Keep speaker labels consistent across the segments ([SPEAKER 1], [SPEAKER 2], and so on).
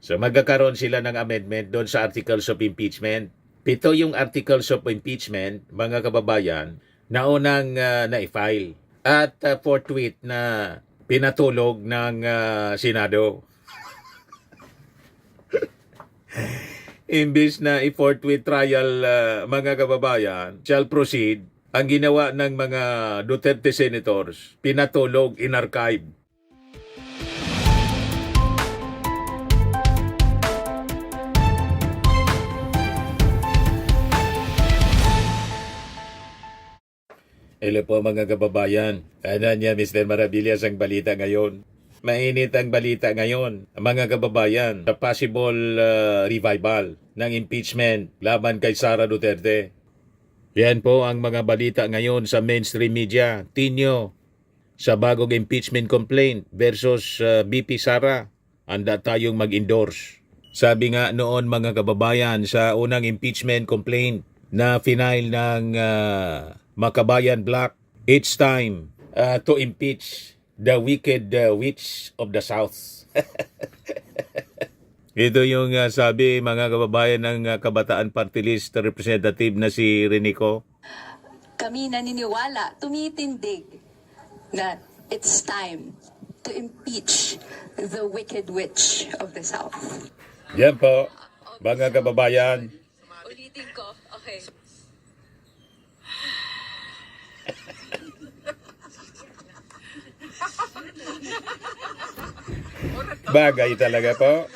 [SPEAKER 1] So magkakaroon sila ng amendment doon sa Articles of Impeachment. 7 yung Articles of Impeachment, mga kababayan, na unang na-file. At forthwith na pinatulog ng Senado. Imbis na i-forthwith trial, mga kababayan, shall proceed, ang ginawa ng mga Duterte senators, pinatulog, in-archive. Hello po mga kababayan. Ano niya, Mr. Maravillas, ang balita ngayon? Mainit ang balita ngayon, mga kababayan, sa possible revival ng impeachment laban kay Sara Duterte. Yan po ang mga balita ngayon sa mainstream media. Tinyo, sa bagong impeachment complaint versus BP Sara, handa tayong mag-endorse. Sabi nga noon mga kababayan sa unang impeachment complaint na final ng Makabayan Black, it's time to impeach the wicked witch of the South. Ito yung sabi mga kababayan ng Kabataan Party List representative na si Renico.
[SPEAKER 2] Kami naniniwala, tumitindig that it's time to impeach the wicked witch of the South.
[SPEAKER 1] Yan po, mga kababayan.
[SPEAKER 2] Ulitin ko, okay.
[SPEAKER 1] Bagay talaga po.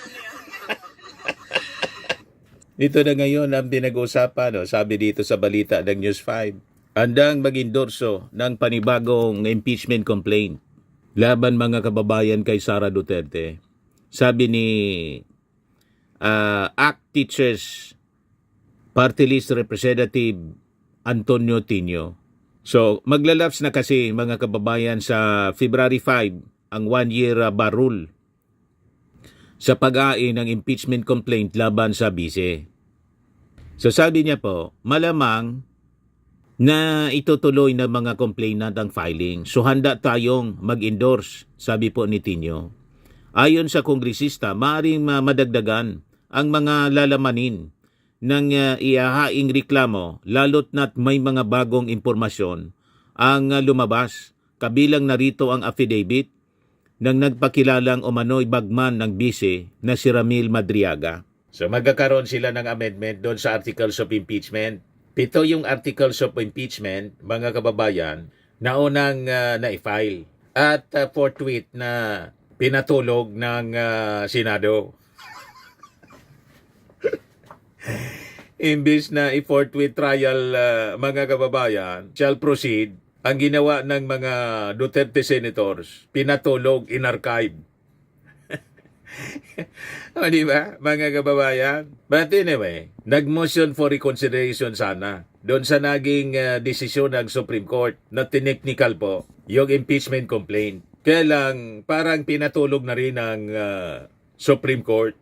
[SPEAKER 1] Dito na ngayon ang pinag-uusapan, no? Sabi dito sa balita ng News 5. Handang mag-endorso ng panibagong impeachment complaint laban mga kababayan kay Sara Duterte. Sabi ni ACT Teachers Party List Representative Antonio Tinio. So, maglalaps na kasi mga kababayan sa February 5 ang 1-year bar rule sa pag-ain ng impeachment complaint laban sa bise. So sabi niya po, malamang na itutuloy ng mga complainant ang filing. So handa tayong mag-endorse, sabi po ni Tinio. Ayon sa kongresista, maaaring madagdagan ang mga lalamanin ng ihahaing reklamo lalo't na't may mga bagong impormasyon ang lumabas. Kabilang narito ang affidavit ng nagpakilalang umano'y bagman ng bise na si Ramil Madriaga. So magkakaroon sila ng amendment doon sa Articles of Impeachment. 7 yung Articles of Impeachment, mga kababayan, na unang na-file. At forthwith na pinatulog ng Senado. Imbis na i-forthwith trial, mga kababayan, shall proceed, ang ginawa ng mga Duterte senators, pinatulog, in-archive. O diba, mga kababayan? But anyway, nag-motion for reconsideration sana doon sa naging desisyon ng Supreme Court na tinechnical po yung impeachment complaint. Kaya lang, parang pinatulog na rin ng Supreme Court.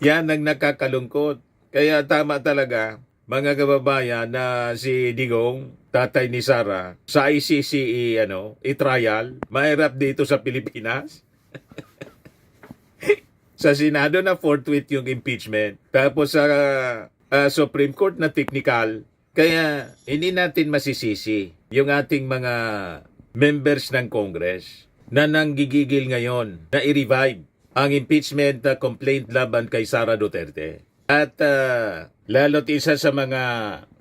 [SPEAKER 1] Yan ang nakakalungkot. Kaya tama talaga, mga kababayan, na si Digong, tatay ni Sara, sa ICC i-trial, mahirap dito sa Pilipinas. Sa Senado na forthwith yung impeachment. Tapos sa Supreme Court na technical. Kaya hindi natin masisisi yung ating mga members ng Congress na nanggigigil ngayon na i-revive ang impeachment complaint laban kay Sara Duterte. At lalo't isa sa mga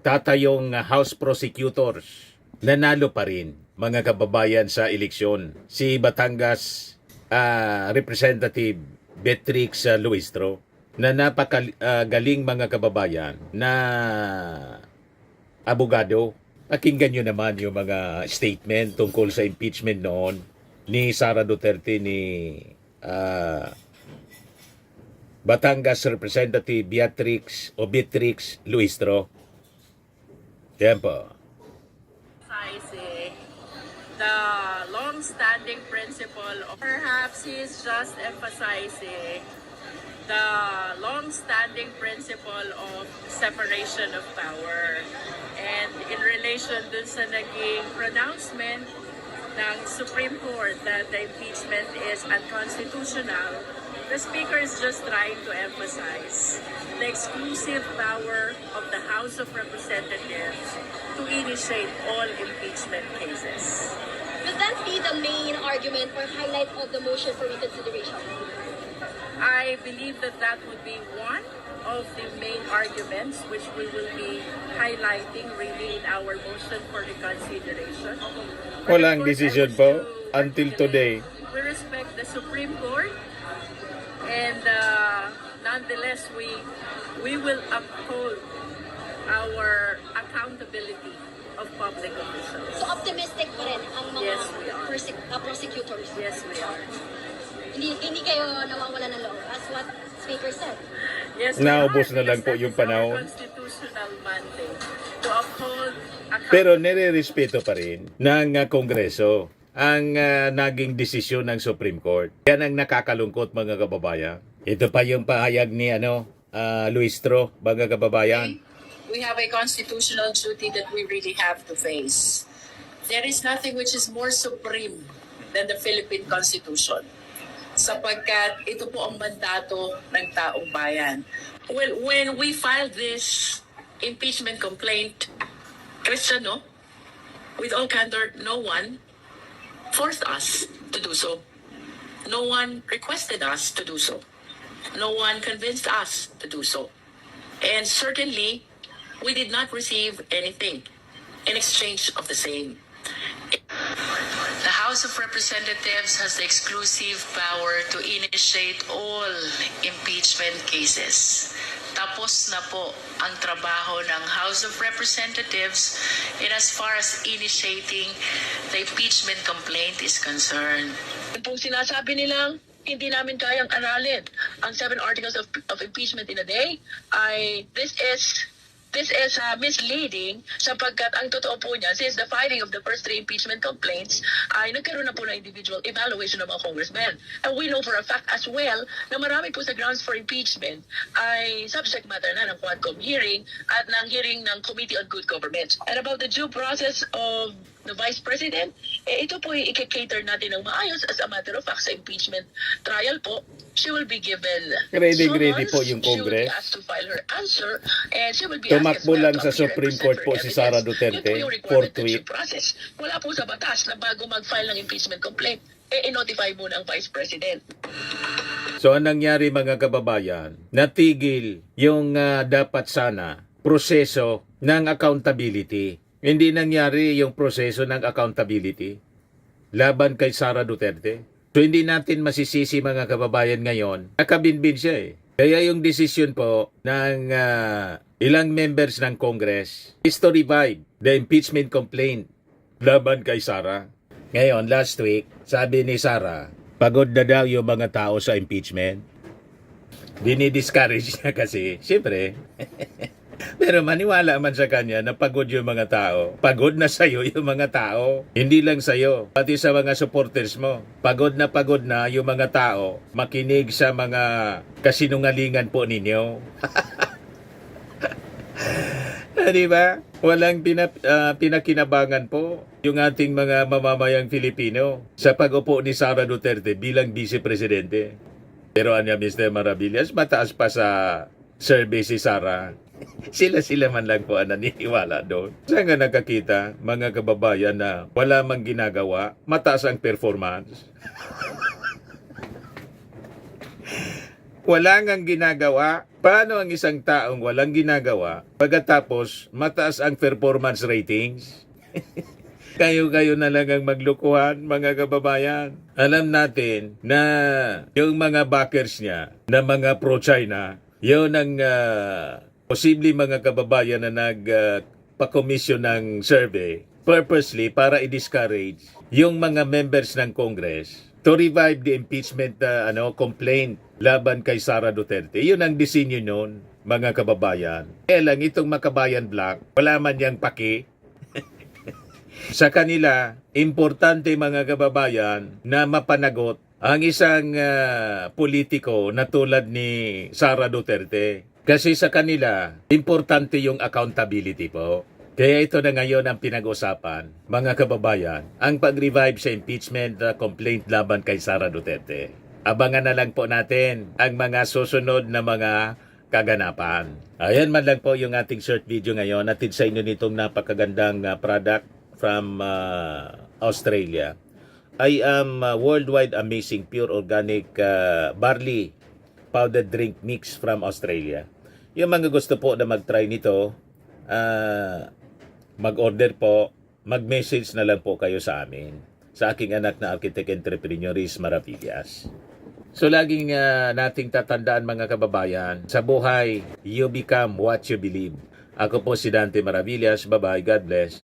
[SPEAKER 1] tatayong House prosecutors, nanalo pa rin mga kababayan sa eleksyon. Si Batangas Representative Beatrix Luistro, na napakagaling mga kababayan na abogado. Pakinggan nyo naman yung mga statement tungkol sa impeachment noon ni Sara Duterte, ni Batangas Representative Beatrix Luistro. Yan po.
[SPEAKER 3] The long-standing principle of perhaps he is just emphasizing the long-standing principle of separation of power. And in relation dun sa naging pronouncement ng Supreme Court that the impeachment is unconstitutional, the Speaker is just trying to emphasize the exclusive power of the House of Representatives to initiate all impeachment cases.
[SPEAKER 4] Will that be the main argument or highlight of the motion for reconsideration?
[SPEAKER 3] I believe that that would be one of the main arguments which we will be highlighting really in our motion for reconsideration. But
[SPEAKER 1] Walang
[SPEAKER 3] of course,
[SPEAKER 1] decision
[SPEAKER 3] I wish
[SPEAKER 1] po
[SPEAKER 3] to
[SPEAKER 1] until today.
[SPEAKER 3] We respect the Supreme Court and nonetheless we will uphold our accountability of public officials.
[SPEAKER 4] So optimistic pa rin ang mga
[SPEAKER 3] Yes, we are.
[SPEAKER 4] prosecutors.
[SPEAKER 3] Yes, we are.
[SPEAKER 4] Hindi kayo nawawala ng loob as what Speaker said.
[SPEAKER 3] Yes, we
[SPEAKER 1] Naubos
[SPEAKER 3] are,
[SPEAKER 1] na lang po
[SPEAKER 3] because that
[SPEAKER 1] yung
[SPEAKER 3] is our
[SPEAKER 1] panahon.
[SPEAKER 3] constitutional mandate to uphold
[SPEAKER 1] Pero nire-respeto pa rin ng Kongreso ang naging desisyon ng Supreme Court. Yan ang nakakalungkot, mga kababayan. Ito pa yung pahayag ni Luistro, mga kababayan.
[SPEAKER 5] We have a constitutional duty that we really have to face. There is nothing which is more supreme than the Philippine Constitution, sapagkat ito po ang mandato ng taong bayan. Well, when we filed this impeachment complaint, Christian, no? With all candor, no one forced us to do so. No one requested us to do so. No one convinced us to do so. And certainly, we did not receive anything in exchange of the same. The House of Representatives has the exclusive power to initiate all impeachment cases. Tapos na po ang trabaho ng House of Representatives in as far as initiating the impeachment complaint is concerned. Kung sinasabi nilang hindi namin kayang aralin ang 7 articles of impeachment in a day, this is misleading sapagkat ang totoo po niya, since the filing of the first 3 impeachment complaints, ay nagkaroon na po ng individual evaluation ng mga congressmen. And we know for a fact as well na marami po sa grounds for impeachment ay subject matter na ng Quadcom hearing at ng hearing ng Committee on Good Government. And about the due process of the Vice President, ito po i-cater natin ng maayos as a matter of fact sa impeachment trial po. She will be given
[SPEAKER 1] Ready po yung
[SPEAKER 5] She will be
[SPEAKER 1] Congress.
[SPEAKER 5] asked to file her answer and she will be
[SPEAKER 1] Tumakbo
[SPEAKER 5] asked as well
[SPEAKER 1] lang
[SPEAKER 5] to
[SPEAKER 1] sa
[SPEAKER 5] appear and
[SPEAKER 1] Supreme
[SPEAKER 5] present
[SPEAKER 1] Court
[SPEAKER 5] her
[SPEAKER 1] po si Sara
[SPEAKER 5] evidence.
[SPEAKER 1] Duterte,
[SPEAKER 5] Yun po yung requirement
[SPEAKER 1] fourth
[SPEAKER 5] ng due
[SPEAKER 1] week.
[SPEAKER 5] process. Wala po sa batas na bago mag-file ng impeachment complaint, i-notify muna ang Vice President.
[SPEAKER 1] So anong nangyari, mga kababayan? Natigil yung dapat sana proseso ng accountability. Hindi nangyari yung proseso ng accountability laban kay Sara Duterte. So hindi natin masisisi, mga kababayan, ngayon. Nakabinbin siya eh. Kaya yung desisyon po ng ilang members ng Congress is to revive the impeachment complaint laban kay Sara. Ngayon, last week, sabi ni Sara, pagod na daw yung mga tao sa impeachment. Dinidiscourage niya kasi, siyempre. Pero maniwala man sa kanya na pagod yung mga tao. Pagod na sa'yo yung mga tao. Hindi lang sa'yo, pati sa mga supporters mo. Pagod na yung mga tao makinig sa mga kasinungalingan po ninyo. Di ba? Walang pinakinabangan po yung ating mga mamamayang Filipino sa pag-upo ni Sara Duterte bilang Vice Presidente. Pero anya, Mr. Maravillas, mataas pa sa survey si Sara. Sila man lang po ang naniniwala doon. Saan nga nakakita, mga kababayan, na wala mang ginagawa, mataas ang performance? Wala ngang ginagawa. Paano ang isang taong walang ginagawa pagkatapos mataas ang performance ratings? Kayo-kayo na lang ang maglukuhan, mga kababayan. Alam natin na yung mga backers niya, na mga pro-China, yun ang posible, mga kababayan, na nagpa-commission ng survey purposely para i-discourage yung mga members ng Congress to revive the impeachment complaint laban kay Sara Duterte. Yun ang disenyo nun, mga kababayan. Kaya lang itong Makabayan Black, wala man yang paki. Sa kanila, importante, mga kababayan, na mapanagot ang isang politiko na tulad ni Sara Duterte. Kasi sa kanila, importante yung accountability po. Kaya ito na ngayon ang pinag-usapan, mga kababayan, ang pag-revive sa impeachment complaint laban kay Sara Duterte. Abangan na lang po natin ang mga susunod na mga kaganapan. Ayan man lang po yung ating short video ngayon. Atid sa inyo nitong napakagandang product from Australia. I am worldwide amazing pure organic barley powdered drink mix from Australia. Yung mga gusto po na mag-try nito, mag-order po, mag-message na lang po kayo sa amin, sa aking anak na architect entrepreneur is Maravillas. So laging nating tatandaan mga kababayan, sa buhay, you become what you believe. Ako po si Dante Maravillas. Bye-bye. God bless.